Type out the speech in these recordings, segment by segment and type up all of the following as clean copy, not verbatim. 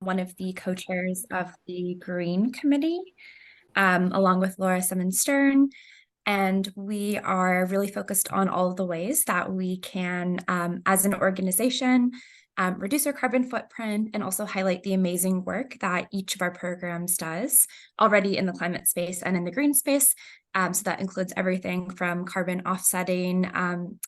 one of the co-chairs of the Green Committee, along with Laura Simmons-Stern. And we are really focused on all of the ways that we can, as an organization, reduce our carbon footprint and also highlight the amazing work that each of our programs does already in the climate space and in the green space. So that includes everything from carbon offsetting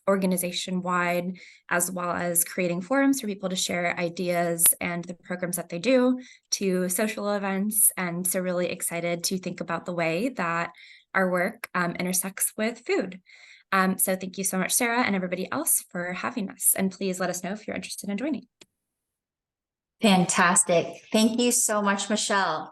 organization-wide, as well as creating forums for people to share ideas and the programs that they do, to social events. And so really excited to think about the way that our work intersects with food. So thank you so much, Sarah, and everybody else for having us. And please let us know if you're interested in joining. Fantastic. Thank you so much, Michelle.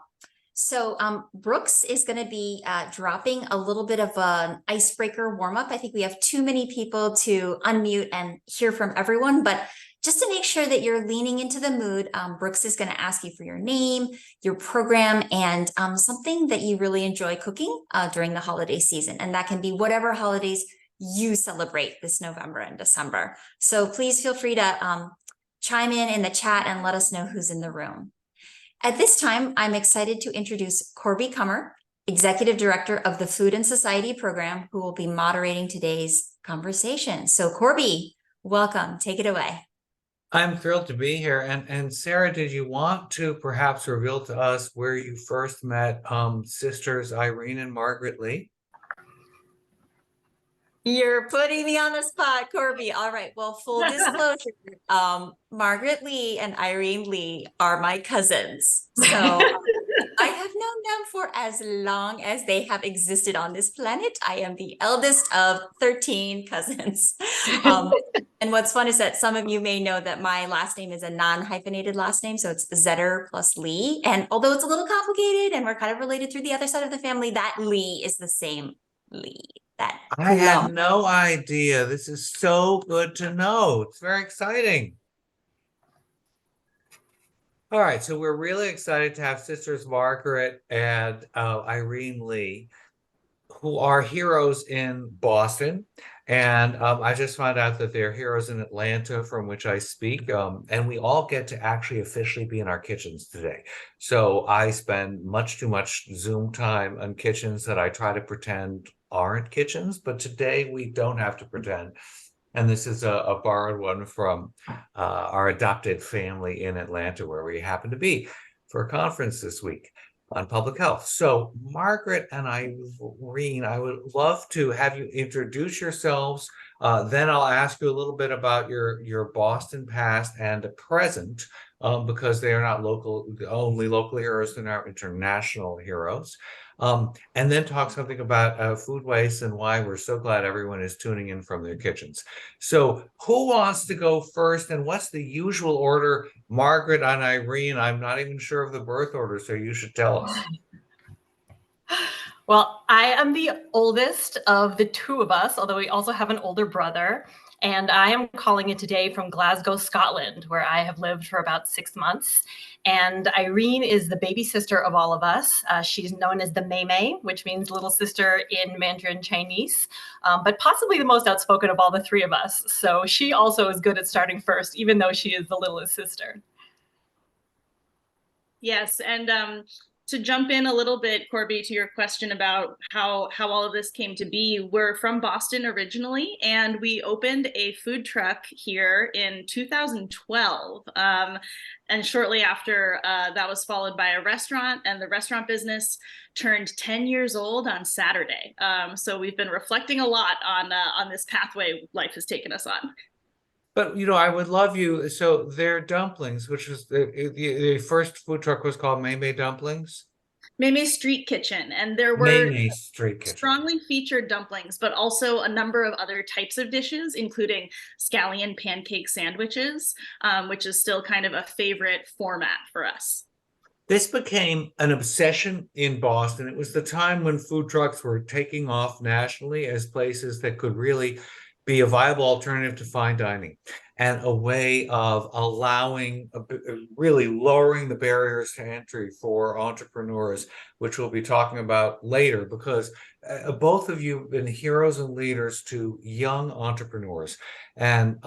So Brooks is going to be dropping a little bit of an icebreaker warm-up. I think we have too many people to unmute and hear from everyone, but just to make sure that you're leaning into the mood, Brooks is going to ask you for your name, your program, and something that you really enjoy cooking during the holiday season. And that can be whatever holidays you celebrate this November and December. So please feel free to chime in the chat and let us know who's in the room. At this time, I'm excited to introduce Corby Kummer, Executive Director of the Food and Society Program, who will be moderating today's conversation. So Corby, welcome. Take it away. I'm thrilled to be here. And Sarah, did you want to perhaps reveal to us where you first met sisters Irene and Margaret Li? You're putting me on the spot, Corby. All right. Well, full disclosure, Margaret Li and Irene Li are my cousins. So I have known them for as long as they have existed on this planet. I am the eldest of 13 cousins. And what's fun is that some of you may know that my last name is a non-hyphenated last name. So it's Zetter plus Li. And although it's a little complicated and we're kind of related through the other side of the family, that Li is the same Li. I had no idea. This is so good to know. It's very exciting. All right, so we're really excited to have sisters Margaret and Irene Li, who are heroes in Boston. And I just found out that they're heroes in Atlanta, from which I speak. And we all get to actually officially be in our kitchens today. So I spend much too much Zoom time on kitchens that I try to pretend aren't kitchens, but today we don't have to pretend. And this is a borrowed one from our adopted family in Atlanta, where we happen to be for a conference this week on public health. So Margaret and Irene, I would love to have you introduce yourselves. Then I'll ask you a little bit about your Boston past and present, because they are not only local heroes, they're now international heroes. And then talk something about food waste and why we're so glad everyone is tuning in from their kitchens. So who wants to go first, and what's the usual order? Margaret and Irene, I'm not even sure of the birth order, so you should tell us. Well, I am the oldest of the two of us, although we also have an older brother. And I am calling it today from Glasgow, Scotland, where I have lived for about 6 months. And Irene is the baby sister of all of us. She's known as the Mei Mei, which means little sister in Mandarin Chinese, but possibly the most outspoken of all the three of us. So she also is good at starting first, even though she is the littlest sister. Yes, and to jump in a little bit, Corby, to your question about how all of this came to be, we're from Boston originally, and we opened a food truck here in 2012. And shortly after, that was followed by a restaurant, and the restaurant business turned 10 years old on Saturday. So we've been reflecting a lot on this pathway life has taken us on. But, I would love you. So their dumplings, which was the first food truck, was called Mei Mei Dumplings? Mei Mei Street Kitchen. And there were Street Kitchen. Strongly featured dumplings, but also a number of other types of dishes, including scallion pancake sandwiches, which is still kind of a favorite format for us. This became an obsession in Boston. It was the time when food trucks were taking off nationally as places that could really be a viable alternative to fine dining, and a way of allowing, really lowering the barriers to entry for entrepreneurs, which we'll be talking about later, because both of you have been heroes and leaders to young entrepreneurs. And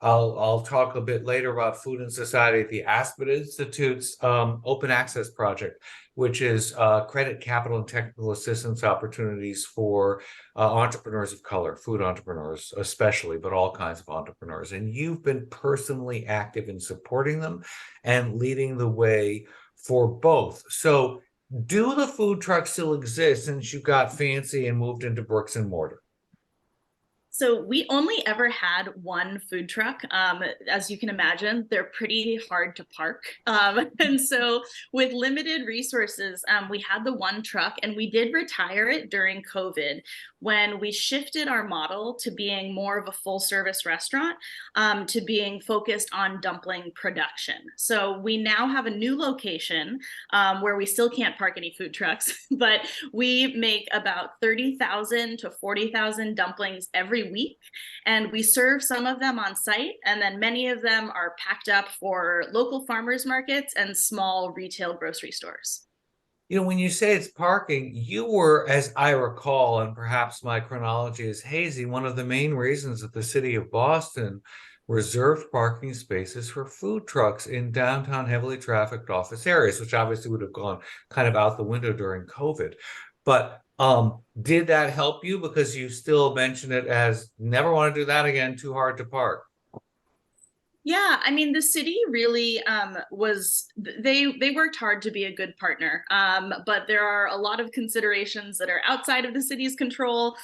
I'll talk a bit later about Food and Society at the Aspen Institute's open access project, which is credit, capital, and technical assistance opportunities for entrepreneurs of color, food entrepreneurs especially, but all kinds of entrepreneurs. And you've been personally active in supporting them and leading the way for both. So do the food trucks still exist since you got fancy and moved into bricks and mortar? So we only ever had one food truck. As you can imagine, they're pretty hard to park. And so with limited resources, we had the one truck, and we did retire it during COVID when we shifted our model to being more of a full service restaurant, to being focused on dumpling production. So we now have a new location where we still can't park any food trucks, but we make about 30,000 to 40,000 dumplings every week, and we serve some of them on site, and then many of them are packed up for local farmers markets and small retail grocery stores. You know, when you say it's parking, you were, as I recall, and perhaps my chronology is hazy, one of the main reasons that the city of Boston reserved parking spaces for food trucks in downtown heavily trafficked office areas, which obviously would have gone kind of out the window during COVID. But did that help you? Because you still mention it as never want to do that again, too hard to park. Yeah, I mean, the city really they worked hard to be a good partner, but there are a lot of considerations that are outside of the city's control.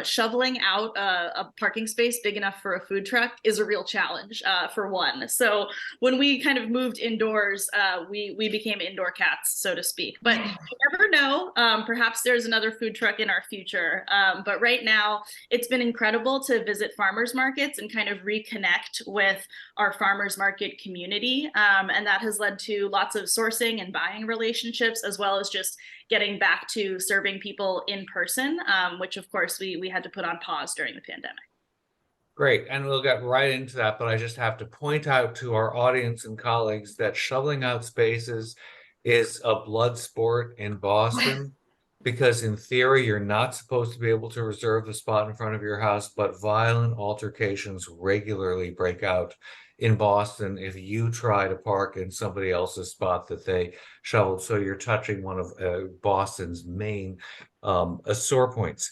Shoveling out a parking space big enough for a food truck is a real challenge, for one. So when we kind of moved indoors, we became indoor cats, so to speak. But you never know. Perhaps there's another food truck in our future. But right now, it's been incredible to visit farmers markets and kind of reconnect with our farmers market community. And that has led to lots of sourcing and buying relationships, as well as just getting back to serving people in person, which of course we had to put on pause during the pandemic. Great. And we'll get right into that, but I just have to point out to our audience and colleagues that shoveling out spaces is a blood sport in Boston. Because in theory, you're not supposed to be able to reserve the spot in front of your house, but violent altercations regularly break out in Boston if you try to park in somebody else's spot that they shoveled. So you're touching one of Boston's main sore points.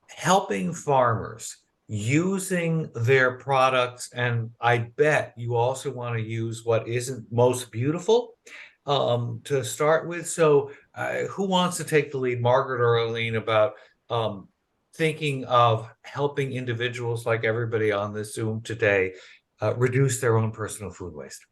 Helping farmers using their products, and I bet you also want to use what isn't most beautiful to start with. So who wants to take the lead, Margaret or Eileen, about thinking of helping individuals like everybody on this Zoom today reduce their own personal food waste?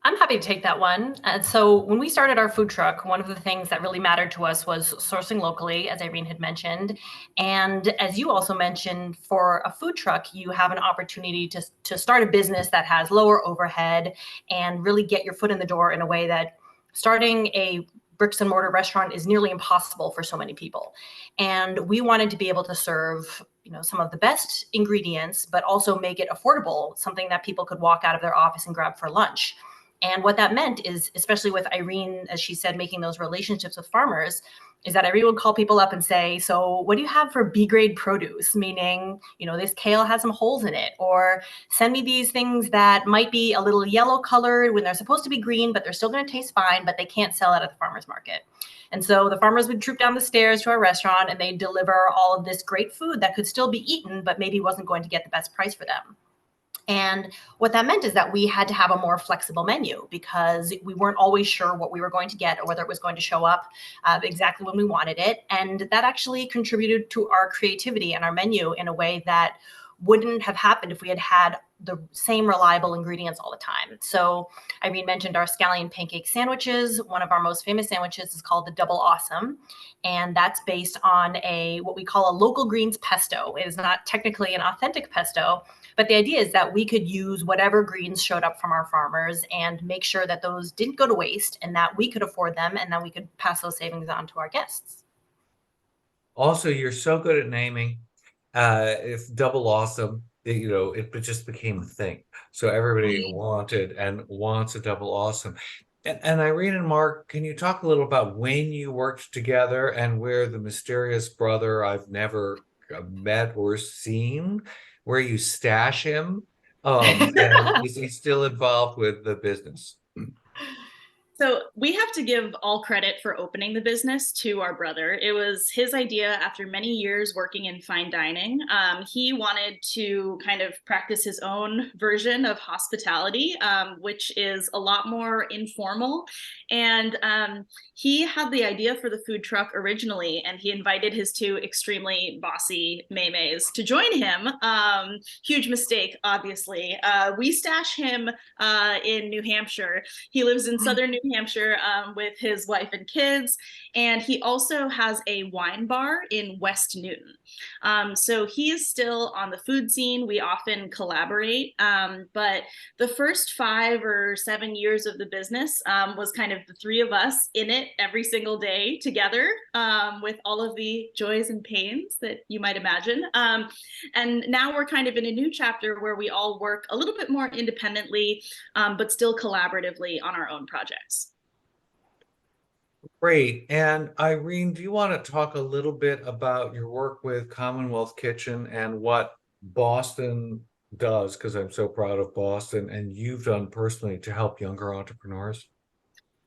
I'm happy to take that one. And so when we started our food truck, one of the things that really mattered to us was sourcing locally, as Irene had mentioned. And as you also mentioned, for a food truck, you have an opportunity to start a business that has lower overhead and really get your foot in the door in a way that starting a bricks and mortar restaurant is nearly impossible for so many people. And we wanted to be able to serve, some of the best ingredients, but also make it affordable, something that people could walk out of their office and grab for lunch. And what that meant is, especially with Irene, as she said, making those relationships with farmers, is that Irene would call people up and say, so what do you have for B grade produce? Meaning, this kale has some holes in it, or send me these things that might be a little yellow colored when they're supposed to be green, but they're still going to taste fine, but they can't sell it at the farmer's market. And so the farmers would troop down the stairs to our restaurant and they'd deliver all of this great food that could still be eaten, but maybe wasn't going to get the best price for them. And what that meant is that we had to have a more flexible menu because we weren't always sure what we were going to get or whether it was going to show up exactly when we wanted it. And that actually contributed to our creativity and our menu in a way that wouldn't have happened if we had had the same reliable ingredients all the time. So Irene mentioned our scallion pancake sandwiches. One of our most famous sandwiches is called the Double Awesome. And that's based on what we call a local greens pesto. It is not technically an authentic pesto, but the idea is that we could use whatever greens showed up from our farmers and make sure that those didn't go to waste and that we could afford them and that we could pass those savings on to our guests. Also, you're so good at naming. If Double Awesome, it just became a thing. So everybody wanted and wants a Double Awesome. And Irene and Mark, can you talk a little about when you worked together and where the mysterious brother I've never met or seen, where you stash him, And he's still involved with the business. So we have to give all credit for opening the business to our brother. It was his idea after many years working in fine dining. He wanted to kind of practice his own version of hospitality, which is a lot more informal. And he had the idea for the food truck originally, and he invited his two extremely bossy maymays to join him. Huge mistake, obviously. We stash him in New Hampshire. He lives in southern New Hampshire with his wife and kids, and he also has a wine bar in West Newton. So he is still on the food scene. We often collaborate, but the first 5 or 7 years of the business was kind of the three of us in it every single day together, with all of the joys and pains that you might imagine. And now we're kind of in a new chapter where we all work a little bit more independently, but still collaboratively on our own projects. Great. And Irene, do you want to talk a little bit about your work with Commonwealth Kitchen and what Boston does? Because I'm so proud of Boston, and you've done personally to help younger entrepreneurs.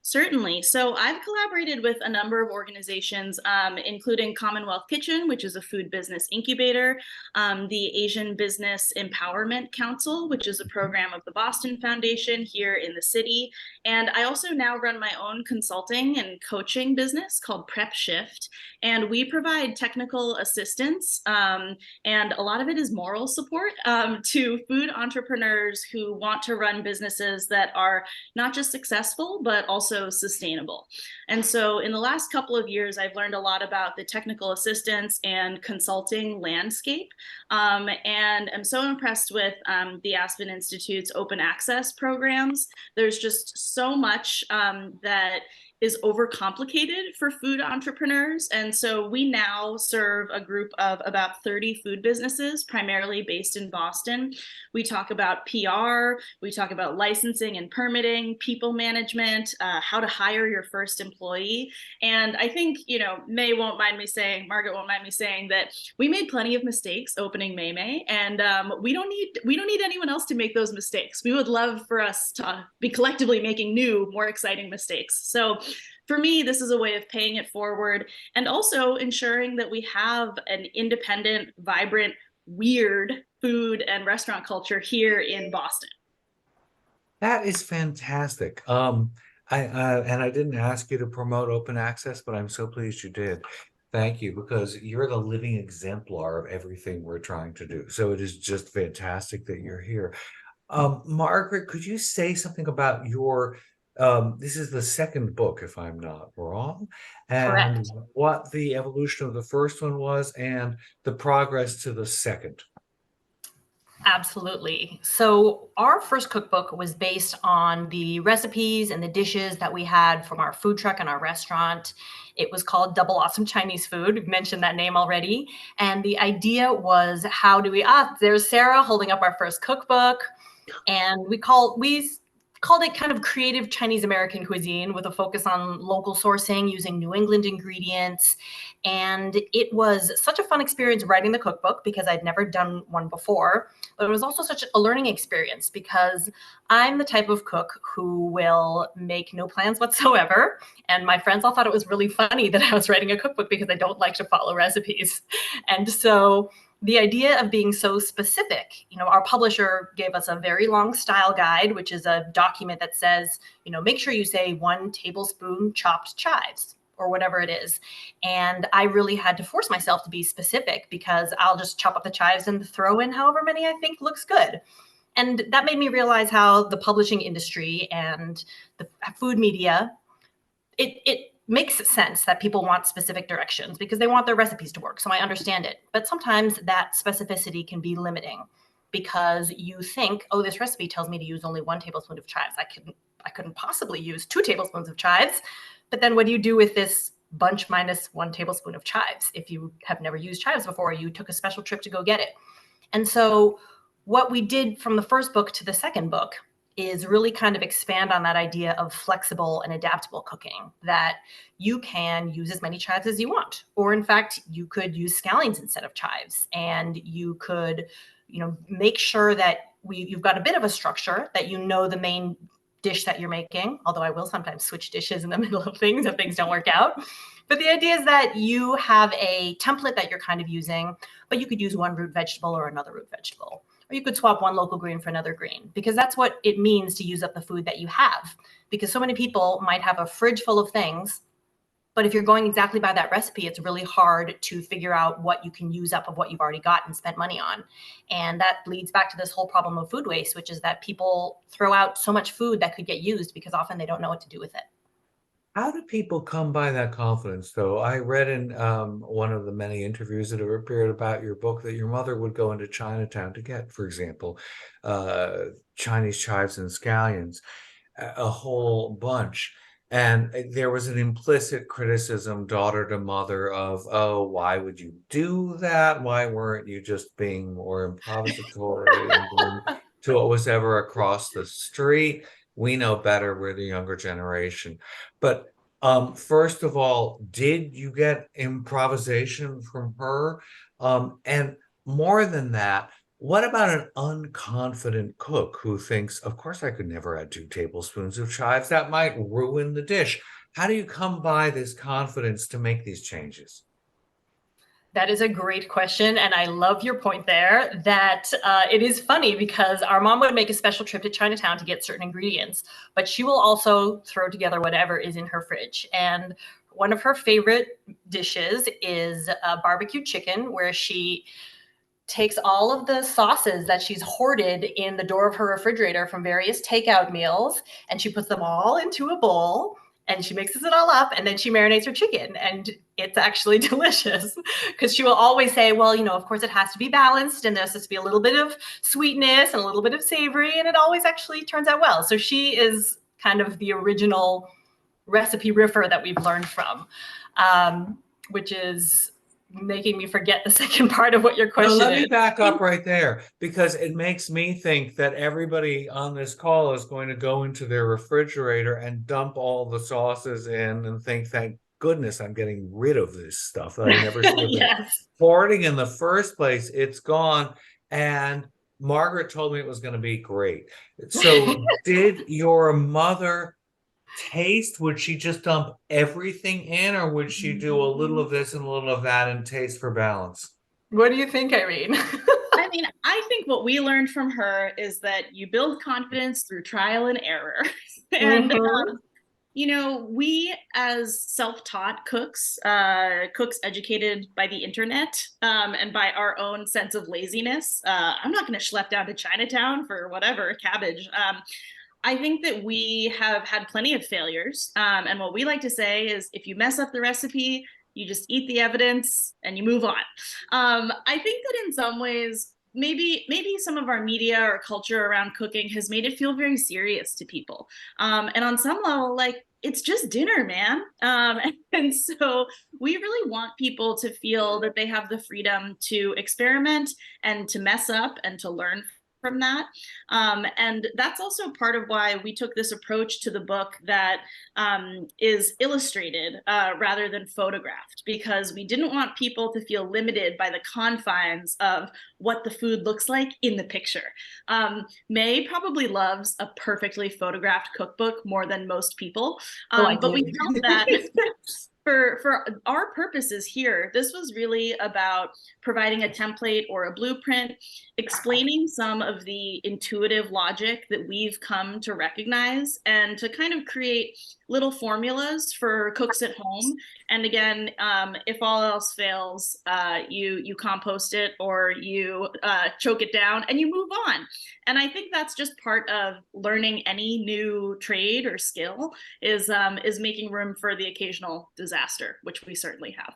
Certainly. So I've collaborated with a number of organizations, including Commonwealth Kitchen, which is a food business incubator, the Asian Business Empowerment Council, which is a program of the Boston Foundation here in the city. And I also now run my own consulting and coaching business called Prep Shift. And we provide technical assistance, and a lot of it is moral support to food entrepreneurs who want to run businesses that are not just successful, but also sustainable. And so in the last couple of years, I've learned a lot about the technical assistance and consulting landscape. And I'm so impressed with the Aspen Institute's open access programs. There's just so much that is overcomplicated for food entrepreneurs. And so we now serve a group of about 30 food businesses, primarily based in Boston. We talk about PR, we talk about licensing and permitting, people management, how to hire your first employee. And I think, Margaret won't mind me saying that we made plenty of mistakes opening May, and we don't need anyone else to make those mistakes. We would love for us to be collectively making new, more exciting mistakes. So for me, this is a way of paying it forward and also ensuring that we have an independent, vibrant, weird food and restaurant culture here in Boston. That is fantastic. I didn't ask you to promote open access, but I'm so pleased you did. Thank you, because you're the living exemplar of everything we're trying to do. So it is just fantastic that you're here. Margaret, could you say something about your this is the second book, if I'm not wrong, and Correct. what the evolution of the first one was and the progress to the second? Absolutely. So our first cookbook was based on the recipes and the dishes that we had from our food truck and our restaurant. It was called Double Awesome Chinese Food. We've mentioned that name already. And the idea was, how do we, there's Sarah holding up our first cookbook. And we called it kind of creative Chinese American cuisine with a focus on local sourcing using New England ingredients. And it was such a fun experience writing the cookbook because I'd never done one before. But it was also such a learning experience because I'm the type of cook who will make no plans whatsoever. And my friends all thought it was really funny that I was writing a cookbook because I don't like to follow recipes. And so the idea of being so specific, our publisher gave us a very long style guide, which is a document that says, make sure you say 1 tablespoon chopped chives or whatever it is. And I really had to force myself to be specific because I'll just chop up the chives and throw in however many I think looks good. And that made me realize how the publishing industry and the food media, it makes sense that people want specific directions because they want their recipes to work. So I understand it. But sometimes that specificity can be limiting because you think, oh, this recipe tells me to use only 1 tablespoon of chives. I couldn't possibly use 2 tablespoons of chives. But then what do you do with this bunch minus 1 tablespoon of chives if you have never used chives before, you took a special trip to go get it? And so what we did from the first book to the second book is really kind of expand on that idea of flexible and adaptable cooking, that you can use as many chives as you want. Or in fact, you could use scallions instead of chives. And you could, make sure that you've got a bit of a structure that you know the main dish that you're making, although I will sometimes switch dishes in the middle of things if things don't work out. But the idea is that you have a template that you're kind of using, but you could use one root vegetable or another root vegetable, or you could swap one local green for another green, because that's what it means to use up the food that you have. Because so many people might have a fridge full of things, but if you're going exactly by that recipe, it's really hard to figure out what you can use up of what you've already got and spent money on. And that leads back to this whole problem of food waste, which is that people throw out so much food that could get used because often they don't know what to do with it. How do people come by that confidence, though? I read in one of the many interviews that have appeared about your book that your mother would go into Chinatown to get, for example, Chinese chives and scallions, a whole bunch. And there was an implicit criticism, daughter to mother, of, oh, why would you do that? Why weren't you just being more improvisatory and going to what was ever across the street? We know better, we're the younger generation. But first of all, did you get improvisation from her? And more than that, what about an unconfident cook who thinks, of course, I could never add 2 tablespoons of chives. That might ruin the dish. How do you come by this confidence to make these changes? That is a great question. And I love your point there that it is funny because our mom would make a special trip to Chinatown to get certain ingredients, but she will also throw together whatever is in her fridge. And one of her favorite dishes is barbecue chicken, where she takes all of the sauces that she's hoarded in the door of her refrigerator from various takeout meals, and she puts them all into a bowl and she mixes it all up, and then she marinates her chicken, and it's actually delicious because she will always say, well, you know, of course it has to be balanced and there's supposed to be a little bit of sweetness and a little bit of savory, and it always actually turns out well. So she is kind of the original recipe riffer that we've learned from, which is making me forget the second part of what your question Let is. me back up right there, because it makes me think that everybody on this call is going to go into their refrigerator and dump all the sauces in and think, thank goodness I'm getting rid of this stuff that I never should have been Yes. hoarding in the first place. It's gone. And Margaret told me it was going to be great. So did your mother taste? Would she just dump everything in, or would she do a little of this and a little of that and taste for balance? What do you think, Irene? I mean, I think what we learned from her is that you build confidence through trial and error. And you know, we as self-taught cooks, cooks educated by the internet, and by our own sense of laziness, I'm not going to schlep down to Chinatown for whatever cabbage. I think that we have had plenty of failures. And what we like to say is, if you mess up the recipe, you just eat the evidence and you move on. I think that in some ways, maybe some of our media or culture around cooking has made it feel very serious to people. And on some level, like, it's just dinner, man. And so we really want people to feel that they have the freedom to experiment and to mess up and to learn from that. And that's also part of why we took this approach to the book that is illustrated rather than photographed, because we didn't want people to feel limited by the confines of what the food looks like in the picture. May probably loves a perfectly photographed cookbook more than most people, but we felt that for our purposes here, this was really about providing a template or a blueprint, explaining some of the intuitive logic that we've come to recognize, and to kind of create little formulas for cooks at home. And again, if all else fails, you compost it or you choke it down and you move on. And I think that's just part of learning any new trade or skill, is making room for the occasional disaster, which we certainly have.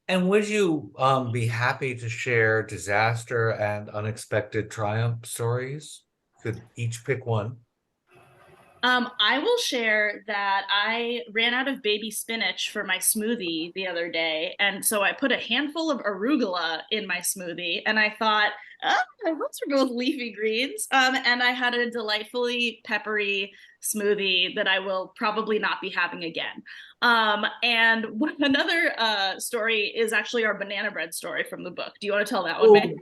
And would you be happy to share disaster and unexpected triumph stories? Could each pick one. I will share that I ran out of baby spinach for my smoothie the other day. And so I put a handful of arugula in my smoothie, and I thought, oh, those are both leafy greens. And I had a delightfully peppery smoothie that I will probably not be having again. And another story is actually our banana bread story from the book. Do you want to tell that one, May?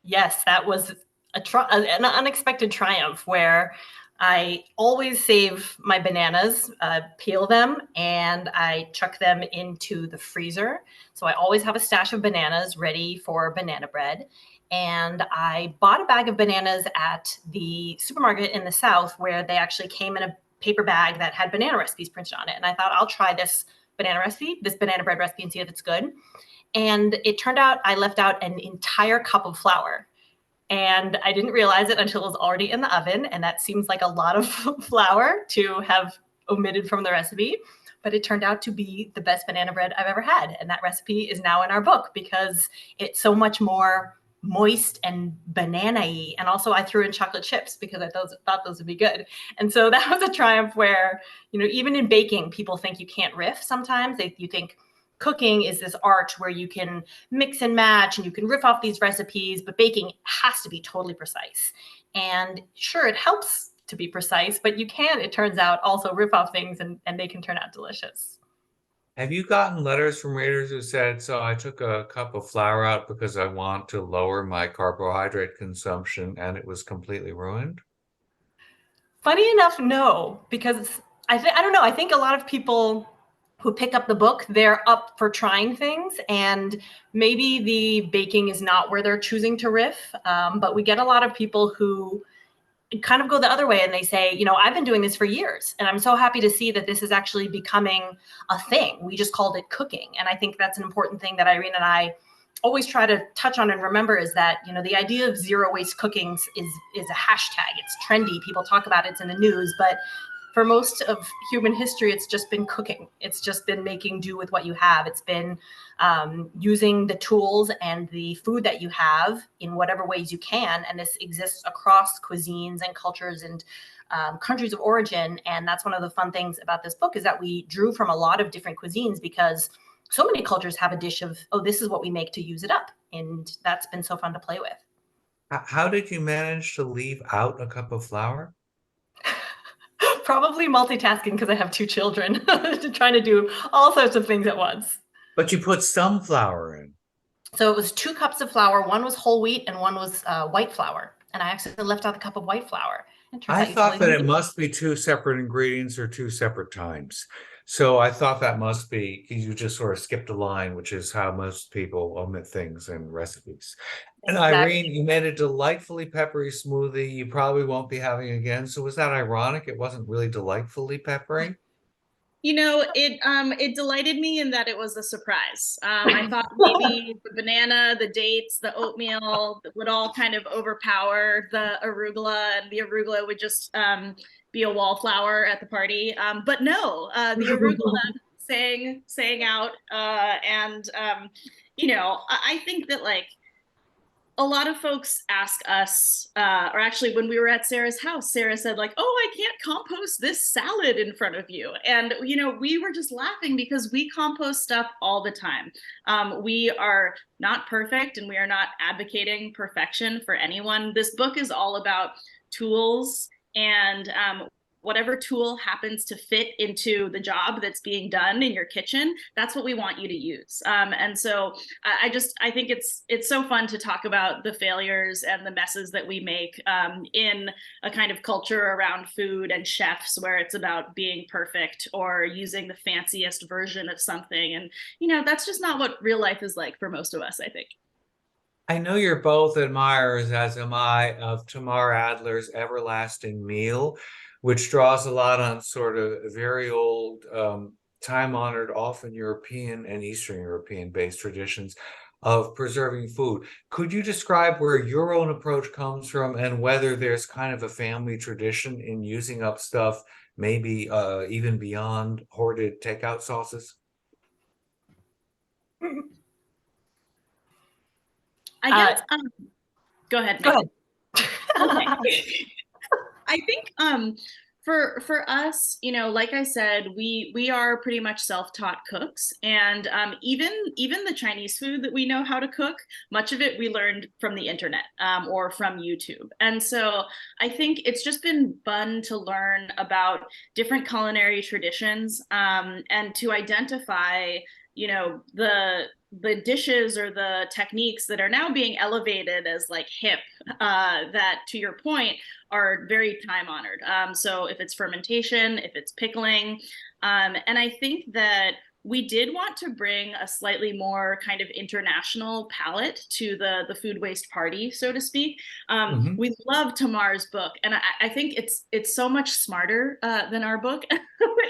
Yes, that was an unexpected triumph where I always save my bananas, peel them, and I chuck them into the freezer. So I always have a stash of bananas ready for banana bread. And I bought a bag of bananas at the supermarket in the South where they actually came in a paper bag that had banana recipes printed on it. And I thought, I'll try this banana bread recipe, and see if it's good. And it turned out I left out an entire cup of flour. And I didn't realize it until it was already in the oven. And that seems like a lot of flour to have omitted from the recipe. But it turned out to be the best banana bread I've ever had. And that recipe is now in our book because it's so much more moist and banana-y. And also I threw in chocolate chips because I thought those would be good. And so that was a triumph where, even in baking, people think you can't riff sometimes. You think cooking is this art where you can mix and match and you can riff off these recipes, but baking has to be totally precise. And sure, it helps to be precise, but you can, it turns out, also riff off things and they can turn out delicious. Have you gotten letters from readers who said, so I took a cup of flour out because I want to lower my carbohydrate consumption and it was completely ruined? Funny enough, no, because I don't know. I think a lot of people who pick up the book, they're up for trying things, and maybe the baking is not where they're choosing to riff. But we get a lot of people who kind of go the other way and they say, I've been doing this for years and I'm so happy to see that this is actually becoming a thing. We just called it cooking. And I think that's an important thing that Irene and I always try to touch on and remember is that, the idea of zero waste cooking is a hashtag. It's trendy. People talk about it. It's in the news, but for most of human history, it's just been cooking. It's just been making do with what you have. It's been using the tools and the food that you have in whatever ways you can. And this exists across cuisines and cultures and countries of origin. And that's one of the fun things about this book is that we drew from a lot of different cuisines because so many cultures have a dish of, oh, this is what we make to use it up. And that's been so fun to play with. How did you manage to leave out a cup of flour? Probably multitasking because I have 2 children, trying to do all sorts of things at once. But you put some flour in. So it was 2 cups of flour. One was whole wheat and one was white flour. And I actually left out the cup of white flour. I thought that it must be 2 separate ingredients or 2 separate times. So I thought that must be, you just sort of skipped a line, which is how most people omit things in recipes. And Irene, you made a delightfully peppery smoothie you probably won't be having again. So was that ironic? It wasn't really delightfully peppery? It delighted me in that it was a surprise. I thought maybe the banana, the dates, the oatmeal would all kind of overpower the arugula, and the arugula would just be a wallflower at the party. But no, the arugula sang out, and I think that a lot of folks ask us, or actually when we were at Sarah's house, Sarah said oh, I can't compost this salad in front of you. And, we were just laughing because we compost stuff all the time. We are not perfect and we are not advocating perfection for anyone. This book is all about tools and whatever tool happens to fit into the job that's being done in your kitchen, that's what we want you to use. And so I think it's so fun to talk about the failures and the messes that we make in a kind of culture around food and chefs where it's about being perfect or using the fanciest version of something. And, that's just not what real life is like for most of us, I think. I know you're both admirers, as am I, of Tamar Adler's Everlasting Meal, which draws a lot on sort of very old, time-honored, often European and Eastern European-based traditions of preserving food. Could you describe where your own approach comes from and whether there's kind of a family tradition in using up stuff, maybe even beyond hoarded takeout sauces? I guess, go ahead. Go ahead. Okay. I think for us, like I said, we are pretty much self-taught cooks, and even the Chinese food that we know how to cook, much of it we learned from the internet or from YouTube. And so I think it's just been fun to learn about different culinary traditions and to identify you know, the dishes or the techniques that are now being elevated as like hip, that to your point are very time honored. So if it's fermentation, if it's pickling, and I think that we did want to bring a slightly more kind of international palette to the food waste party, so to speak. We love Tamar's book, and I think it's so much smarter than our book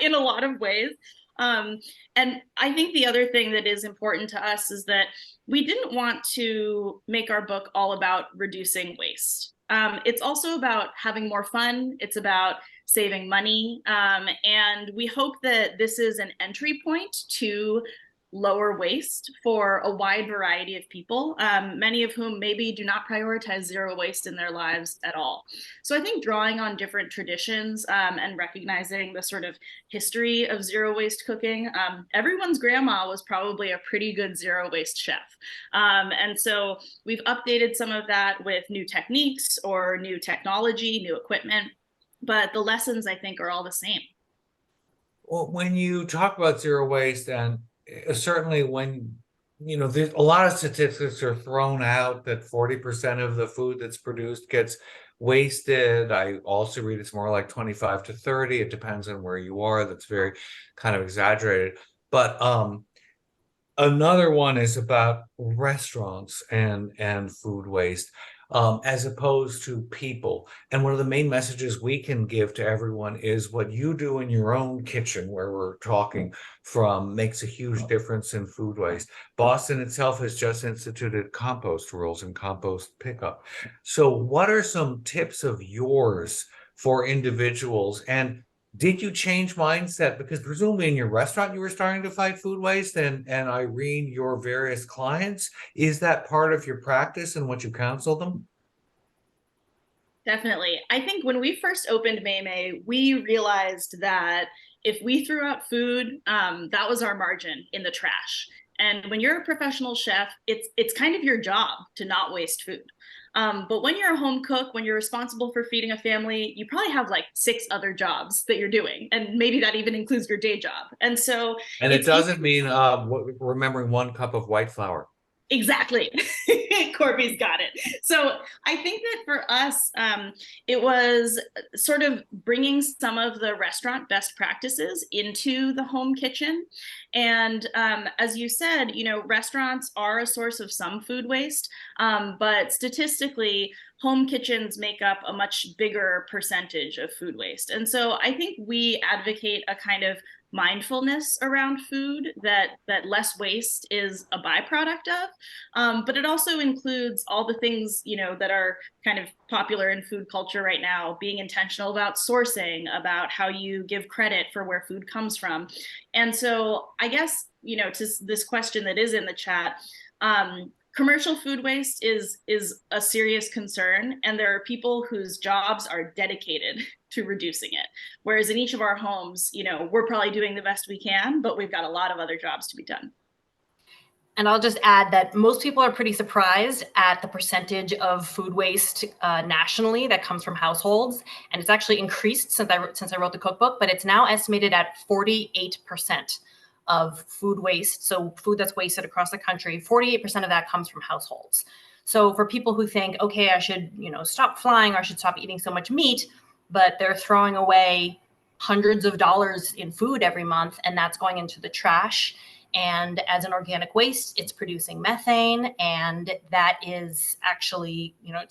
in a lot of ways. And I think the other thing that is important to us is that we didn't want to make our book all about reducing waste. It's also about having more fun. It's about saving money. And we hope that this is an entry point to lower waste for a wide variety of people, many of whom maybe do not prioritize zero waste in their lives at all. So I think drawing on different traditions and recognizing the sort of history of zero waste cooking, everyone's grandma was probably a pretty good zero waste chef. And so we've updated some of that with new techniques or new technology, new equipment, but the lessons I think are all the same. Well, when you talk about zero waste, and certainly when, you know, there's a lot of statistics are thrown out that 40% of the food that's produced gets wasted. I also read it's more like 25 to 30. It depends on where you are. That's very kind of exaggerated. But another one is about restaurants and food waste, as opposed to people. And one of the main messages we can give to everyone is what you do in your own kitchen, where we're talking from, makes a huge difference in food waste. Boston itself has just instituted compost rules and compost pickup. So what are some tips of yours for individuals? And did you change mindset? Because presumably in your restaurant, you were starting to fight food waste, and Irene, your various clients, is that part of your practice and what you counsel them? Definitely. I think when we first opened May, we realized that if we threw out food, that was our margin in the trash. And when you're a professional chef, it's kind of your job to not waste food. But when you're a home cook, when you're responsible for feeding a family, you probably have like 6 other jobs that you're doing. And maybe that even includes your day job. And so And it it's doesn't mean remembering 1 cup of white flour. Exactly. Corby's got it. So I think that for us, it was sort of bringing some of the restaurant best practices into the home kitchen. And as you said, you know, restaurants are a source of some food waste, but statistically, home kitchens make up a much bigger percentage of food waste. And so I think we advocate a kind of mindfulness around food that less waste is a byproduct of, but it also includes all the things, you know, that are kind of popular in food culture right now, being intentional about sourcing, about how you give credit for where food comes from. And so I guess, you know, to this question that is in the chat, commercial food waste is a serious concern, and there are people whose jobs are dedicated to reducing it. Whereas in each of our homes, you know, we're probably doing the best we can, but we've got a lot of other jobs to be done. And I'll just add that most people are pretty surprised at the percentage of food waste nationally that comes from households. And it's actually increased since I wrote the cookbook, but it's now estimated at 48% of food waste. So food that's wasted across the country, 48% of that comes from households. So for people who think, okay, I should, you know, stop flying, or I should stop eating so much meat, but they're throwing away hundreds of dollars in food every month, and that's going into the trash. And as an organic waste, it's producing methane, and that is actually, you know,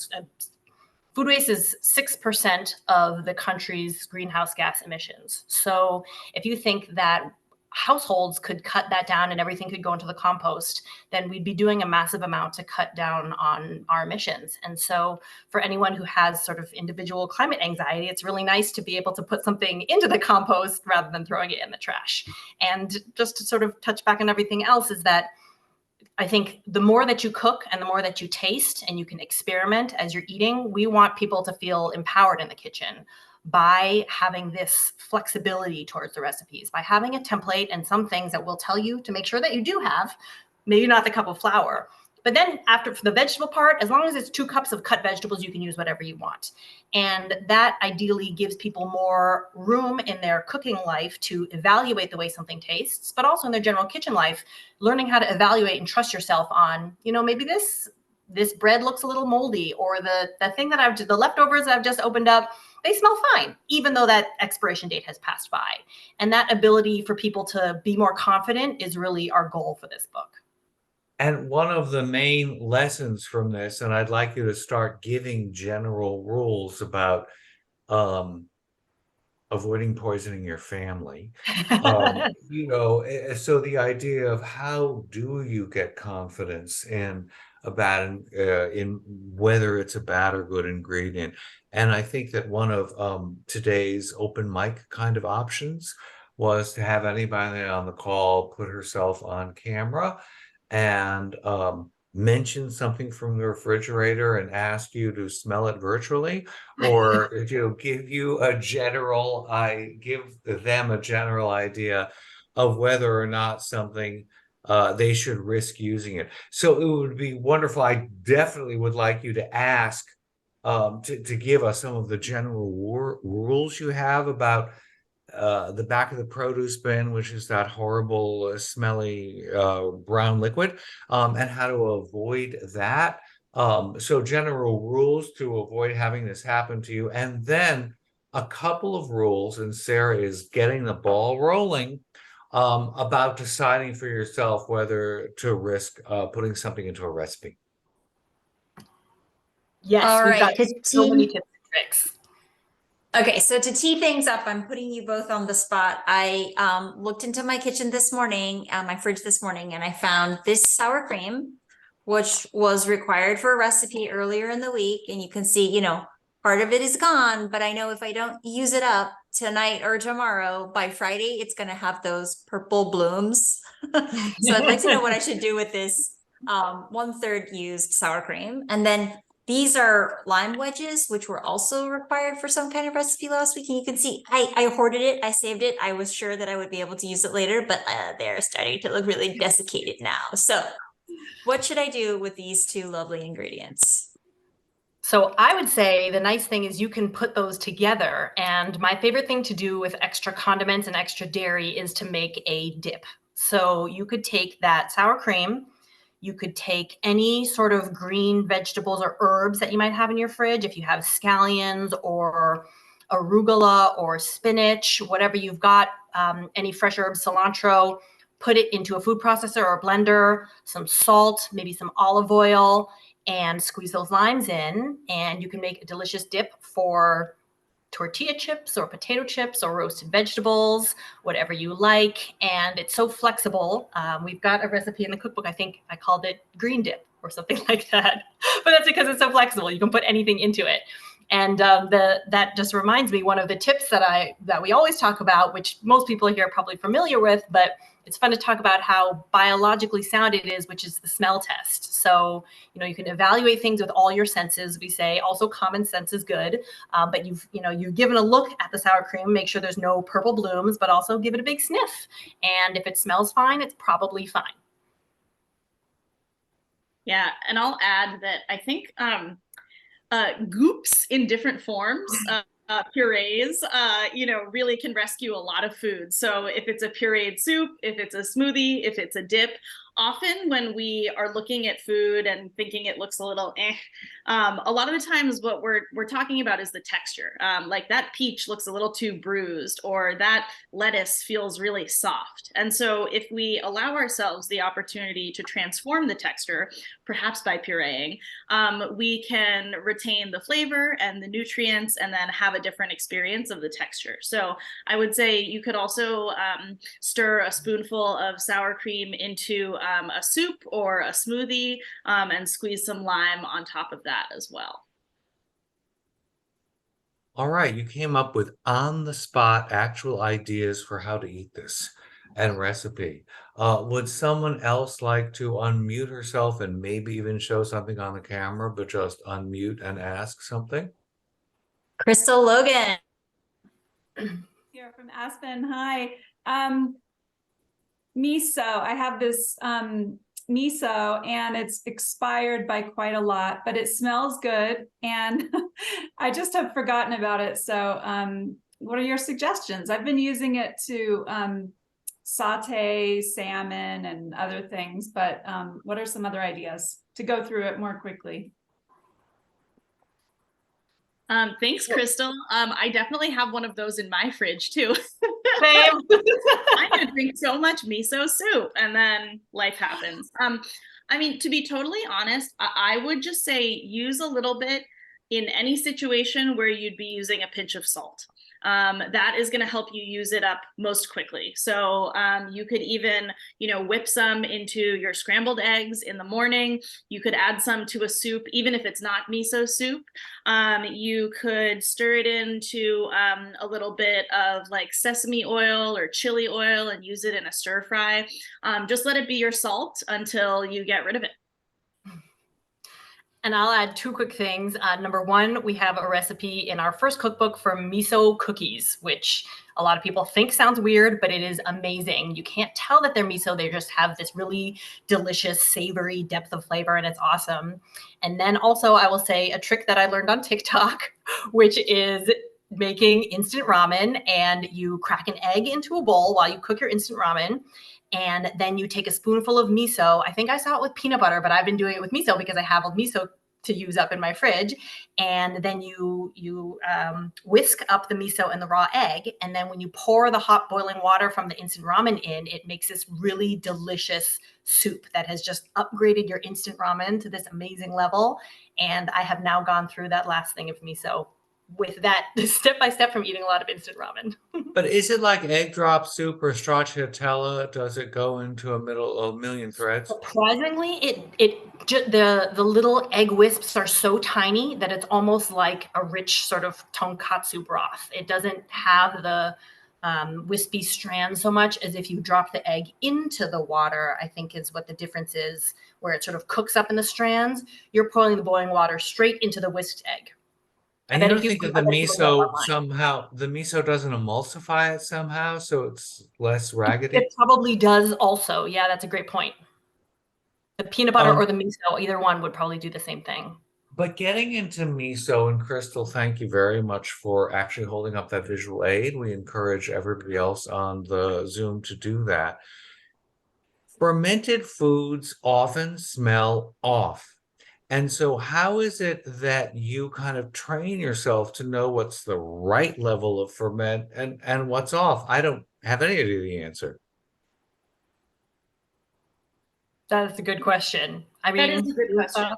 food waste is 6% of the country's greenhouse gas emissions. So if you think that households could cut that down and everything could go into the compost, then we'd be doing a massive amount to cut down on our emissions. And so for anyone who has sort of individual climate anxiety, it's really nice to be able to put something into the compost rather than throwing it in the trash. And just to sort of touch back on everything else is that I think the more that you cook and the more that you taste and you can experiment as you're eating, we want people to feel empowered in the kitchen by having this flexibility towards the recipes, by having a template and some things that will tell you to make sure that you do have, maybe not the cup of flour, But then after for the vegetable part, as long as it's 2 cups of cut vegetables, you can use whatever you want. And that ideally gives people more room in their cooking life to evaluate the way something tastes, but also in their general kitchen life, learning how to evaluate and trust yourself on, maybe this bread looks a little moldy, or the leftovers I've just opened up, they smell fine, even though that expiration date has passed by. And that ability for people to be more confident is really our goal for this book. And one of the main lessons from this, and I'd like you to start giving general rules about avoiding poisoning your family. So the idea of how do you get confidence in in whether it's a bad or good ingredient. And I think that one of today's open mic kind of options was to have anybody on the call put herself on camera and mention something from the refrigerator and ask you to smell it virtually, or give them a general idea of whether or not something they should risk using it. So it would be wonderful. I definitely would like you to ask to give us some of the general rules you have about the back of the produce bin, which is that horrible, smelly brown liquid, and how to avoid that. So general rules to avoid having this happen to you, and then a couple of rules, and Sarah is getting the ball rolling about deciding for yourself whether to risk putting something into a recipe. Yes, All we've right, got so many tips and tricks. Okay, so to tee things up, I'm putting you both on the spot. I looked into my kitchen this morning, my fridge this morning, and I found this sour cream, which was required for a recipe earlier in the week. And you can see, part of it is gone, but I know if I don't use it up tonight or tomorrow, by Friday, it's going to have those purple blooms. So I'd like to know what I should do with this 1/3 used sour cream. And then these are lime wedges, which were also required for some kind of recipe last week. And you can see I hoarded it. I saved it. I was sure that I would be able to use it later, but they're starting to look really desiccated now. So what should I do with these 2 lovely ingredients? So I would say the nice thing is you can put those together. And my favorite thing to do with extra condiments and extra dairy is to make a dip. So you could take that sour cream, you could take any sort of green vegetables or herbs that you might have in your fridge. If you have scallions or arugula or spinach, whatever you've got, any fresh herbs, cilantro, put it into a food processor or a blender, some salt, maybe some olive oil, and squeeze those limes in. And you can make a delicious dip for tortilla chips or potato chips or roasted vegetables, whatever you like. And it's so flexible. We've got a recipe in the cookbook. I think I called it green dip or something like that. But that's because it's so flexible. You can put anything into it. And that just reminds me, one of the tips that we always talk about, which most people here are probably familiar with, but it's fun to talk about how biologically sound it is, which is the smell test. So, you can evaluate things with all your senses. We say also common sense is good, but you've given a look at the sour cream, make sure there's no purple blooms, but also give it a big sniff. And if it smells fine, it's probably fine. Yeah, and I'll add that I think goops in different forms, purees, really can rescue a lot of food. So if it's a pureed soup, if it's a smoothie, if it's a dip, often when we are looking at food and thinking it looks a little a lot of the times what we're talking about is the texture. Like that peach looks a little too bruised, or that lettuce feels really soft. And so if we allow ourselves the opportunity to transform the texture, perhaps by pureeing, we can retain the flavor and the nutrients and then have a different experience of the texture. So I would say you could also stir a spoonful of sour cream into a soup or a smoothie, and squeeze some lime on top of that as well. All right, you came up with on-the-spot actual ideas for how to eat this and recipe. Would someone else like to unmute herself and maybe even show something on the camera, but just unmute and ask something? Crystal Logan. Here from Aspen. Hi. Miso. I have this miso and it's expired by quite a lot, but it smells good and I just have forgotten about it. So what are your suggestions? I've been using it to saute salmon and other things, but what are some other ideas to go through it more quickly? Thanks, Crystal. I definitely have one of those in my fridge too. Same. I could drink so much miso soup and then life happens. I mean, to be totally honest, I would just say use a little bit in any situation where you'd be using a pinch of salt. That is going to help you use it up most quickly. So you could even, whip some into your scrambled eggs in the morning. You could add some to a soup, even if it's not miso soup. You could stir it into a little bit of like sesame oil or chili oil and use it in a stir fry. Just let it be your salt until you get rid of it. And I'll add two quick things. Number one, we have a recipe in our first cookbook for miso cookies, which a lot of people think sounds weird, but it is amazing. You can't tell that they're miso. They just have this really delicious, savory depth of flavor, and it's awesome. And then also I will say a trick that I learned on TikTok, which is making instant ramen, and you crack an egg into a bowl while you cook your instant ramen. And then you take a spoonful of miso. I think I saw it with peanut butter, but I've been doing it with miso because I have a miso to use up in my fridge. And then you whisk up the miso and the raw egg. And then when you pour the hot boiling water from the instant ramen in, it makes this really delicious soup that has just upgraded your instant ramen to this amazing level. And I have now gone through that last thing of miso with that step by step from eating a lot of instant ramen. But is it like egg drop soup or stracciatella? Does it go into a million threads? Surprisingly, the little egg wisps are so tiny that it's almost like a rich sort of tonkatsu broth. It doesn't have the wispy strands so much as if you drop the egg into the water, I think is what the difference is, where it sort of cooks up in the strands. You're pouring the boiling water straight into the whisked egg. And you don't think that the miso doesn't emulsify it somehow, so it's less raggedy? It probably does also. Yeah, that's a great point. The peanut butter or the miso, either one would probably do the same thing. But getting into miso, and Crystal, thank you very much for actually holding up that visual aid. We encourage everybody else on the Zoom to do that. Fermented foods often smell off. And so how is it that you kind of train yourself to know what's the right level of ferment and what's off? I don't have any idea the answer. That's a good question. I mean, that is a good question.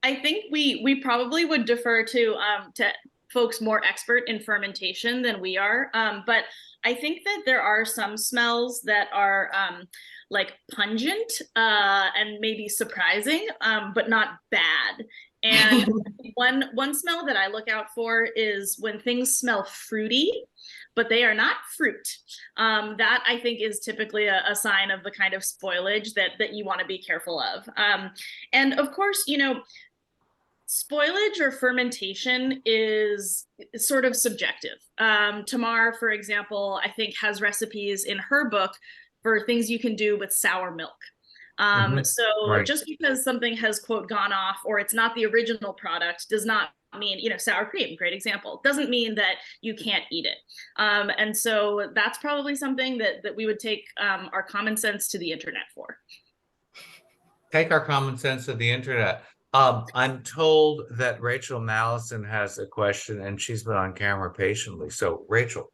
I think we probably would defer to folks more expert in fermentation than we are. But I think that there are some smells that are like pungent and maybe surprising, but not bad. And one smell that I look out for is when things smell fruity, but they are not fruit. That I think is typically a sign of the kind of spoilage that you want to be careful of. And of course, spoilage or fermentation is sort of subjective. Tamar, for example, I think has recipes in her book for things you can do with sour milk. Just because something has, quote, gone off or it's not the original product does not mean, sour cream, great example, doesn't mean that you can't eat it. And so that's probably something that we would take our common sense to the internet for. Take our common sense to the internet. I'm told that Rachel Mallison has a question and she's been on camera patiently. So Rachel.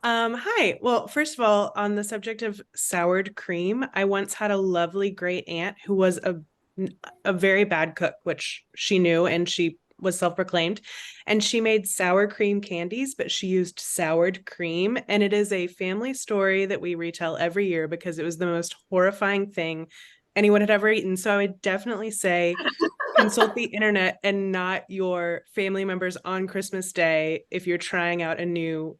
Hi. Well, first of all, on the subject of soured cream, I once had a lovely great aunt who was a very bad cook, which she knew, and she was self-proclaimed, and she made sour cream candies, but she used soured cream, and it is a family story that we retell every year because it was the most horrifying thing anyone had ever eaten. So I would definitely say consult the internet and not your family members on Christmas Day if you're trying out a new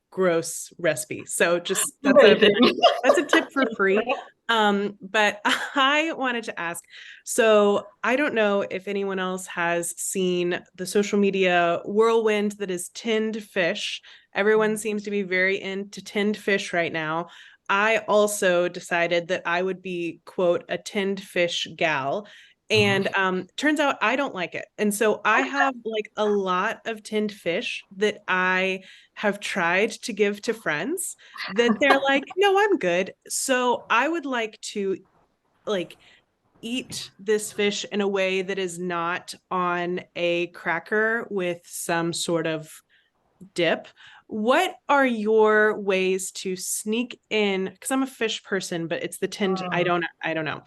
gross recipe. So just that's a tip for free. But I wanted to ask, so I don't know if anyone else has seen the social media whirlwind that is tinned fish. Everyone seems to be very into tinned fish right now. I also decided that I would be, quote, a tinned fish gal. And turns out I don't like it. And so I have like a lot of tinned fish that I have tried to give to friends that they're like, no, I'm good. So I would like to like eat this fish in a way that is not on a cracker with some sort of dip. What are your ways to sneak in? Because I'm a fish person, but it's the tinned. I don't know.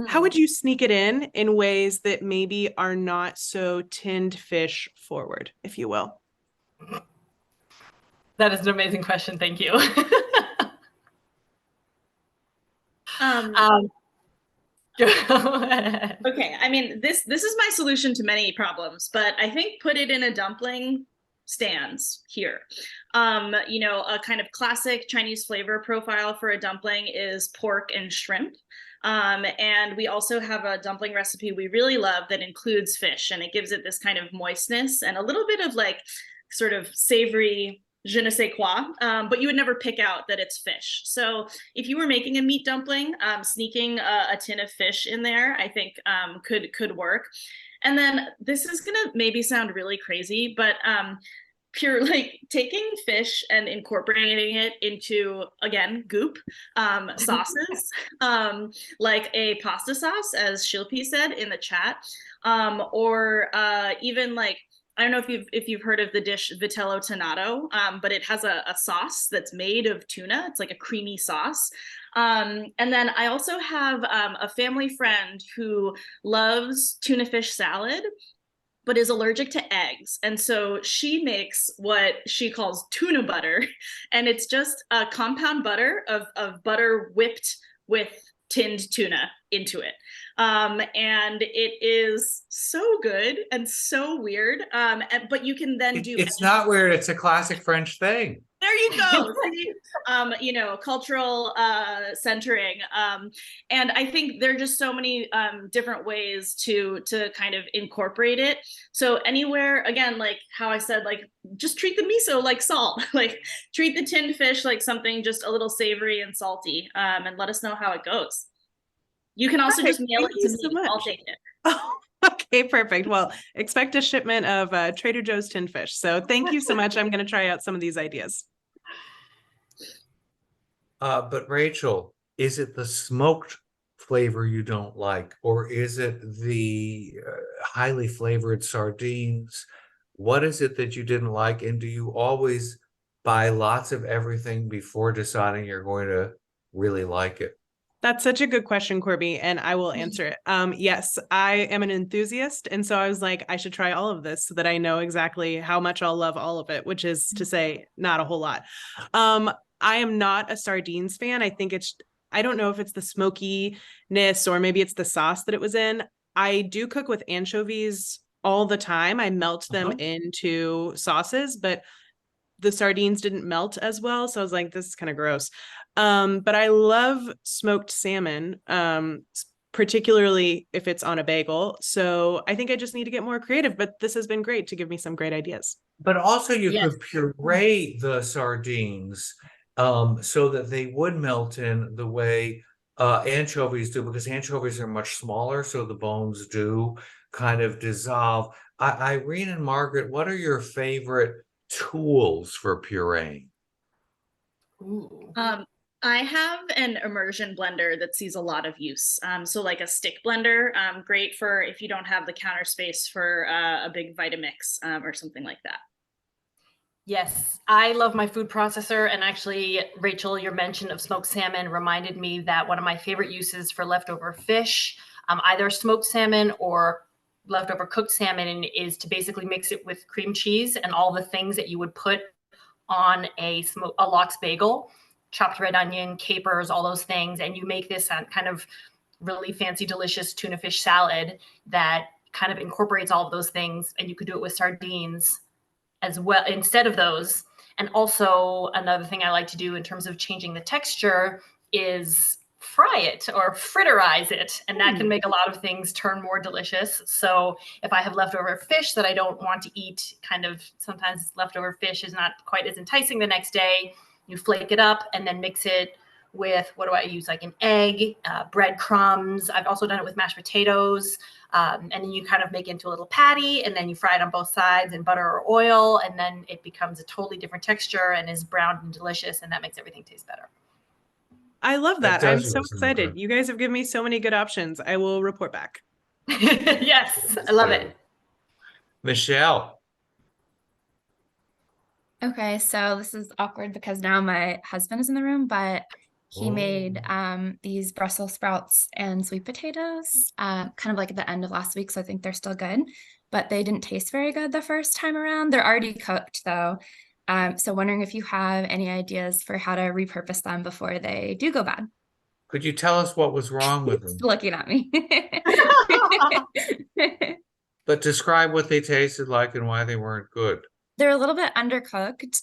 How would you sneak it in ways that maybe are not so tinned fish forward, if you will? That is an amazing question. Thank you. Go ahead. Okay, I mean, this is my solution to many problems, but I think put it in a dumpling stands here. You know, a kind of classic Chinese flavor profile for a dumpling is pork and shrimp. And we also have a dumpling recipe we really love that includes fish, and it gives it this kind of moistness and a little bit of like sort of savory je ne sais quoi, but you would never pick out that it's fish. So if you were making a meat dumpling, sneaking a tin of fish in there, I think could work. And then this is gonna maybe sound really crazy, but pure like taking fish and incorporating it into, again, goop sauces, like a pasta sauce, as Shilpi said in the chat, or even like, I don't know if you've heard of the dish vitello tonnato, but it has a sauce that's made of tuna. It's like a creamy sauce. And then I also have a family friend who loves tuna fish salad, but is allergic to eggs. And so she makes what she calls tuna butter. And it's just a compound butter of butter whipped with tinned tuna into it. And it is so good and so weird. But you can then do— It's not weird. It's a classic French thing. There you go. See? You know, cultural centering. And I think there are just so many different ways to kind of incorporate it. So anywhere, again, like how I said, like just treat the miso like salt, like treat the tinned fish like something just a little savory and salty, and let us know how it goes. You can also just mail it to me. So I'll take it. Oh, okay, perfect. Well, expect a shipment of Trader Joe's tinned fish. So thank you so much. I'm going to try out some of these ideas. But Rachel, is it the smoked flavor you don't like, or is it the highly flavored sardines? What is it that you didn't like? And do you always buy lots of everything before deciding you're going to really like it? That's such a good question, Corby, and I will answer it. Yes, I am an enthusiast, and so I was like, I should try all of this so that I know exactly how much I'll love all of it, which is to say, not a whole lot. I am not a sardines fan. I think I don't know if it's the smokiness or maybe it's the sauce that it was in. I do cook with anchovies all the time. I melt them into sauces, but the sardines didn't melt as well. So I was like, this is kind of gross. But I love smoked salmon, particularly if it's on a bagel. So I think I just need to get more creative, but this has been great to give me some great ideas. But also you could puree the sardines so that they would melt in the way anchovies do, because anchovies are much smaller, so the bones do kind of dissolve. Irene and Margaret, what are your favorite tools for pureeing? I have an immersion blender that sees a lot of use. So like a stick blender, great for if you don't have the counter space for a big Vitamix or something like that. Yes, I love my food processor. And actually, Rachel, your mention of smoked salmon reminded me that one of my favorite uses for leftover fish, either smoked salmon or leftover cooked salmon, is to basically mix it with cream cheese and all the things that you would put on a lox bagel, chopped red onion, capers, all those things. And you make this kind of really fancy, delicious tuna fish salad that kind of incorporates all of those things. And you could do it with sardines as well instead of those. And also another thing I like to do in terms of changing the texture is fry it or fritterize it. And that can make a lot of things turn more delicious. So if I have leftover fish that I don't want to eat, kind of sometimes leftover fish is not quite as enticing the next day, you flake it up and then mix it with, what do I use? Like an egg, breadcrumbs. I've also done it with mashed potatoes. And then you kind of make it into a little patty, and then you fry it on both sides in butter or oil, and then it becomes a totally different texture and is brown and delicious, and that makes everything taste better. I love That that. I'm does so really sound excited. good. You guys have given me so many good options. I will report back. Yes, I love it. Michelle. Okay, so this is awkward because now my husband is in the room, but he made these Brussels sprouts and sweet potatoes kind of like at the end of last week, so I think they're still good, but they didn't taste very good the first time around. They're already cooked though. So wondering if you have any ideas for how to repurpose them before they do go bad. Could you tell us what was wrong with them? Looking at me. But describe what they tasted like and why they weren't good. They're a little bit undercooked.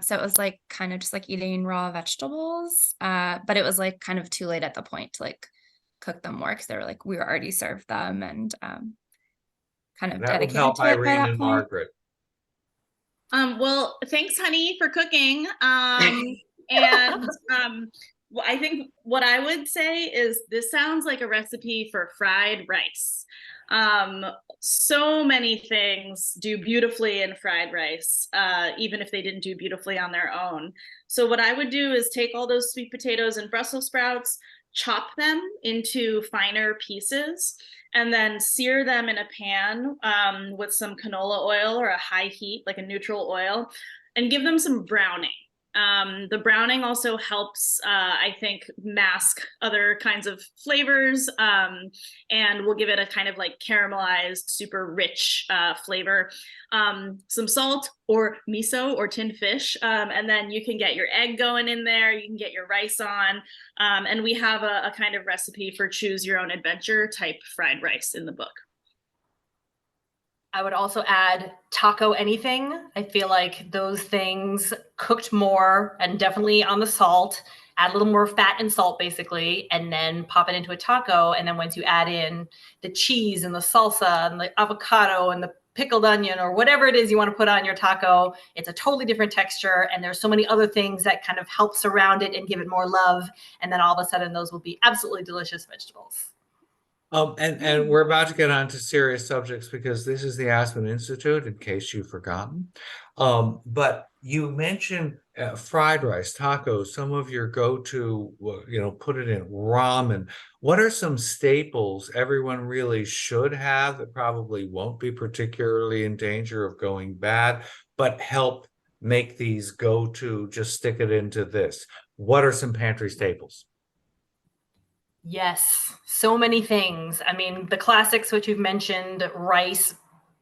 So it was like kind of just like eating raw vegetables. But it was like kind of too late at the point to like cook them more because they were like we were already served them and kind of That would dedicated help to it by Irene that and point. Margaret. Well, thanks, honey, for cooking. Well, I think what I would say is this sounds like a recipe for fried rice. So many things do beautifully in fried rice, even if they didn't do beautifully on their own. So what I would do is take all those sweet potatoes and Brussels sprouts, chop them into finer pieces, and then sear them in a pan with some canola oil or a high heat, like a neutral oil, and give them some browning. The browning also helps, I think, mask other kinds of flavors and will give it a kind of like caramelized, super rich flavor. Some salt or miso or tinned fish, and then you can get your egg going in there. You can get your rice on, and we have a kind of recipe for choose your own adventure type fried rice in the book. I would also add taco anything. I feel like those things cooked more and definitely on the salt, add a little more fat and salt basically, and then pop it into a taco. And then once you add in the cheese and the salsa and the avocado and the pickled onion or whatever it is you want to put on your taco, it's a totally different texture. And there's so many other things that kind of help surround it and give it more love. And then all of a sudden those will be absolutely delicious vegetables. And we're about to get on to serious subjects because this is the Aspen Institute, in case you've forgotten. But you mentioned fried rice, tacos, some of your go-to, put it in ramen. What are some staples everyone really should have that probably won't be particularly in danger of going bad, but help make these go-to, just stick it into this? What are some pantry staples? Yes, so many things. I mean, the classics, which you've mentioned, rice,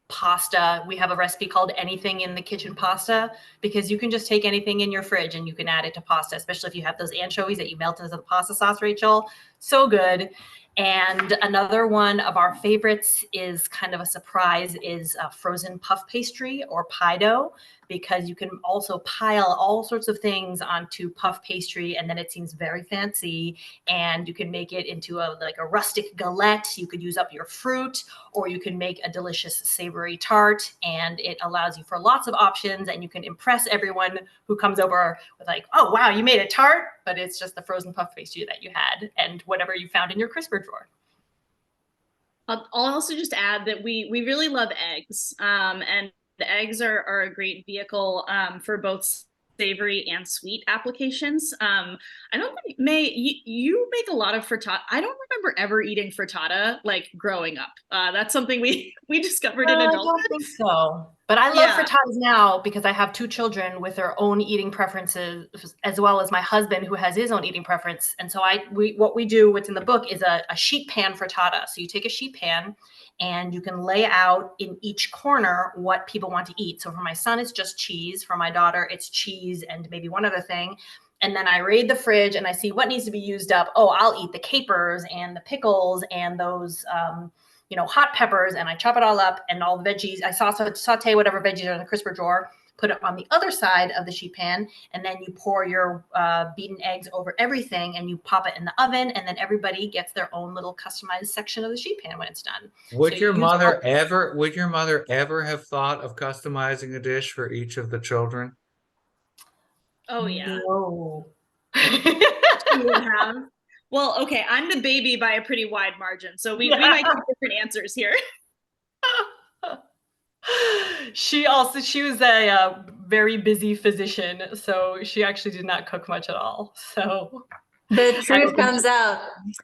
pasta. We have a recipe called anything in the kitchen pasta, because you can just take anything in your fridge and you can add it to pasta, especially if you have those anchovies that you melt into the pasta sauce, Rachel. So good. And another one of our favorites is kind of a surprise is frozen puff pastry or pie dough, because you can also pile all sorts of things onto puff pastry and then it seems very fancy, and you can make it into a rustic galette. You could use up your fruit, or you can make a delicious savory tart, and it allows you for lots of options, and you can impress everyone who comes over with like, oh wow, you made a tart, but it's just the frozen puff pastry that you had and whatever you found in your crisper drawer. I'll also just add that we really love eggs, and the eggs are a great vehicle for both savory and sweet applications. I don't think you make a lot of frittata. I don't remember ever eating frittata like growing up. That's something we discovered in adulthood. I don't think so. But I love frittatas now because I have 2 children with their own eating preferences, as well as my husband who has his own eating preference. And so what we do, what's in the book, is a sheet pan frittata. So you take a sheet pan and you can lay out in each corner what people want to eat. So for my son, it's just cheese. For my daughter, it's cheese and maybe one other thing. And then I raid the fridge and I see what needs to be used up. Oh, I'll eat the capers and the pickles and those hot peppers, and I chop it all up, and all the veggies, I saute whatever veggies are in the crisper drawer, put it on the other side of the sheet pan, and then you pour your beaten eggs over everything, and you pop it in the oven, and then everybody gets their own little customized section of the sheet pan when it's done. Would your mother ever have thought of customizing a dish for each of the children? Oh yeah. No. You would have. Well, okay, I'm the baby by a pretty wide margin, so we might get different answers here. She was a very busy physician, so she actually did not cook much at all. So The truth comes out.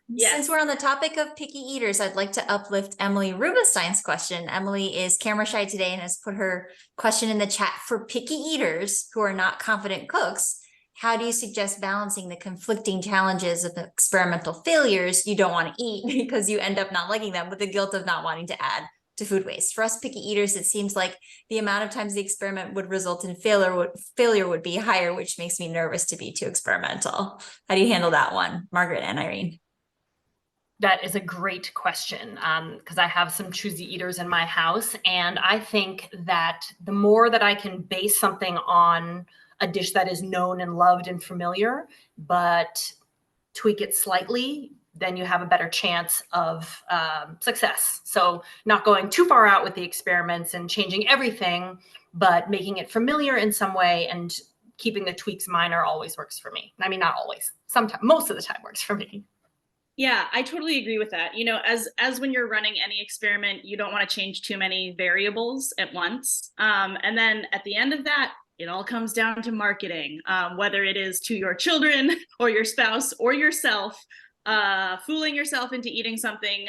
Yes. Since we're on the topic of picky eaters, I'd like to uplift Emily Rubinstein's question. Emily is camera shy today and has put her question in the chat. For picky eaters who are not confident cooks, how do you suggest balancing the conflicting challenges of experimental failures you don't want to eat because you end up not liking them with the guilt of not wanting to add to food waste? For us picky eaters, it seems like the amount of times the experiment would result in failure would be higher, which makes me nervous to be too experimental. How do you handle that one, Margaret and Irene? that is a great question, because I have some choosy eaters in my house, and I think that the more that I can base something on a dish that is known and loved and familiar, but tweak it slightly, then you have a better chance of success. So not going too far out with the experiments and changing everything, but making it familiar in some way and keeping the tweaks minor always works for me. I mean, not always, sometimes, most of the time works for me. Yeah, I totally agree with that. You know, as when you're running any experiment, you don't want to change too many variables at once. And then at the end of that, it all comes down to marketing, whether it is to your children or your spouse or yourself. Fooling yourself into eating something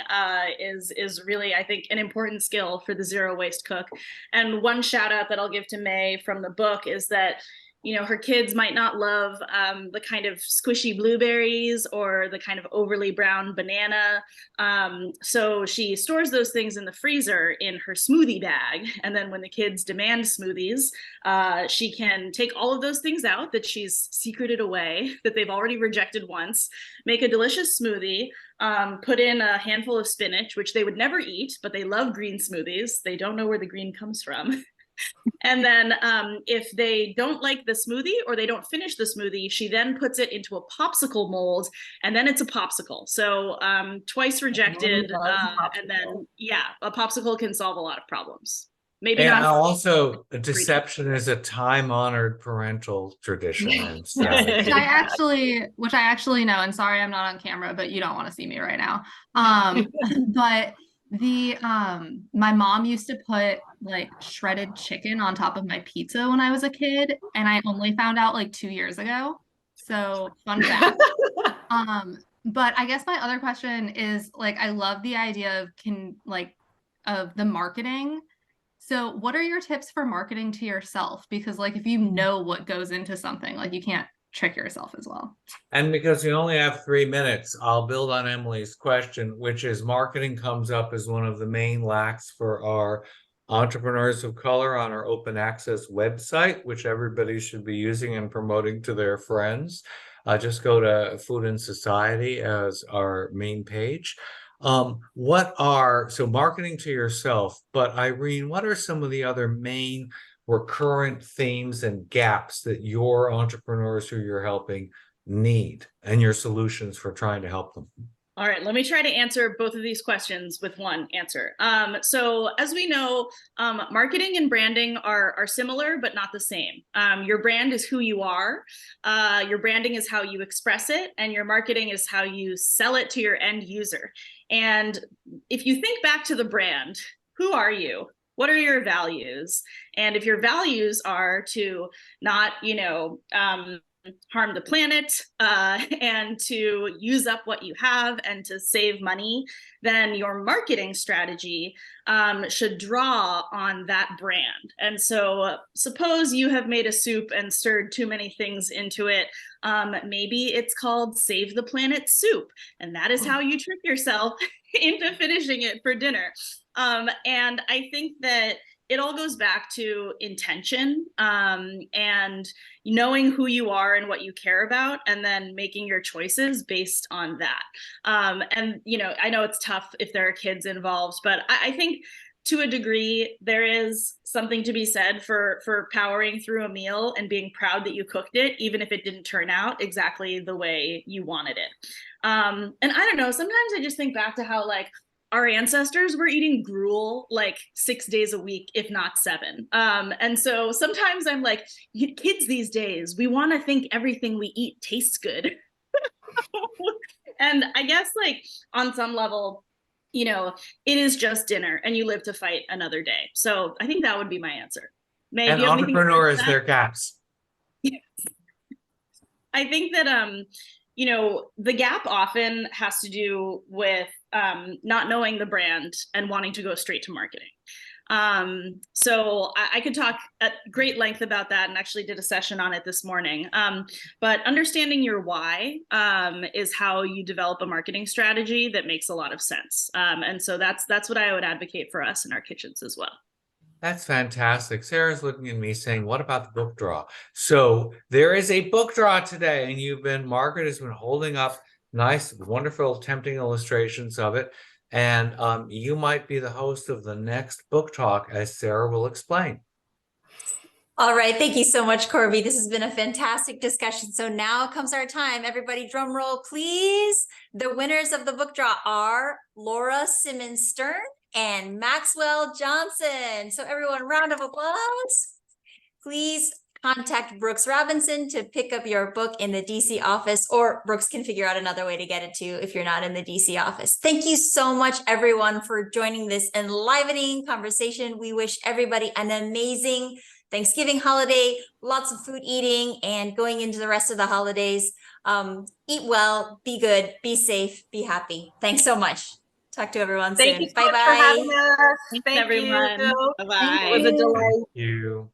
is really, I think, an important skill for the zero waste cook. And one shout out that I'll give to May from the book is that, you know, her kids might not love the kind of squishy blueberries or the kind of overly brown banana. So she stores those things in the freezer in her smoothie bag. And then when the kids demand smoothies, she can take all of those things out that she's secreted away, that they've already rejected once, make a delicious smoothie, put in a handful of spinach, which they would never eat, but they love green smoothies. They don't know where the green comes from. And then if they don't like the smoothie or they don't finish the smoothie, she then puts it into a popsicle mold, and then it's a popsicle. So twice rejected, and then, yeah, a popsicle can solve a lot of problems. Maybe And not. also, deception is a time-honored parental tradition. And so Yes. Which I actually know, and sorry I'm not on camera, but you don't want to see me right now. But my mom used to put like shredded chicken on top of my pizza when I was a kid, and I only found out like 2 years ago. So fun fact. But I guess my other question is, like, I love the idea of the marketing. So what are your tips for marketing to yourself? Because like if you know what goes into something, like you can't trick yourself as well. And because we only have 3 minutes, I'll build on Emily's question, which is marketing comes up as one of the main lacks for our entrepreneurs of color on our open access website, which everybody should be using and promoting to their friends. Just go to Food and Society as our main page. So marketing to yourself, but Irene, what are some of the other main recurrent themes and gaps that your entrepreneurs who you're helping need and your solutions for trying to help them? All right, let me try to answer both of these questions with one answer. So as we know, marketing and branding are similar, but not the same. Your brand is who you are. Your branding is how you express it, and your marketing is how you sell it to your end user. And if you think back to the brand, who are you? What are your values? And if your values are to not, harm the planet and to use up what you have and to save money, then your marketing strategy should draw on that brand. And so suppose you have made a soup and stirred too many things into it. Maybe it's called Save the Planet Soup. And that is how you trick yourself into finishing it for dinner. And I think that it all goes back to intention and knowing who you are and what you care about, and then making your choices based on that. And, I know it's tough if there are kids involved, but I think to a degree, there is something to be said for powering through a meal and being proud that you cooked it, even if it didn't turn out exactly the way you wanted it. And I don't know, sometimes I just think back to how our ancestors were eating gruel 6 days a week, if not 7. And so sometimes I'm like, kids these days, we want to think everything we eat tastes good. And I guess like on some level, it is just dinner and you live to fight another day. So I think that would be my answer. May, And do you have anything to add to entrepreneurs, that? their cats. I think that the gap often has to do with not knowing the brand and wanting to go straight to marketing. So I could talk at great length about that, and actually did a session on it this morning. But understanding your why is how you develop a marketing strategy that makes a lot of sense. And so that's what I would advocate for us in our kitchens as well. That's fantastic. Sarah's looking at me saying, what about the book draw? So there is a book draw today, and Margaret has been holding up nice, wonderful, tempting illustrations of it. And you might be the host of the next book talk, as Sarah will explain. All right. Thank you so much, Corby. This has been a fantastic discussion. So now comes our time. Everybody drum roll, please. The winners of the book draw are Laura Simmons Stern and Maxwell Johnson. So everyone, round of applause. Please contact Brooks Robinson to pick up your book in the DC office, or Brooks can figure out another way to get it to you if you're not in the DC office. Thank you so much, everyone, for joining this enlivening conversation. We wish everybody an amazing Thanksgiving holiday, lots of food eating, and going into the rest of the holidays. Eat well, be good, be safe, be happy. Thanks so much. Talk to everyone soon. Thank you so much for Bye-bye. having us. Thanks, Thank everyone. you. Bye-bye. It was a delight. Thank you.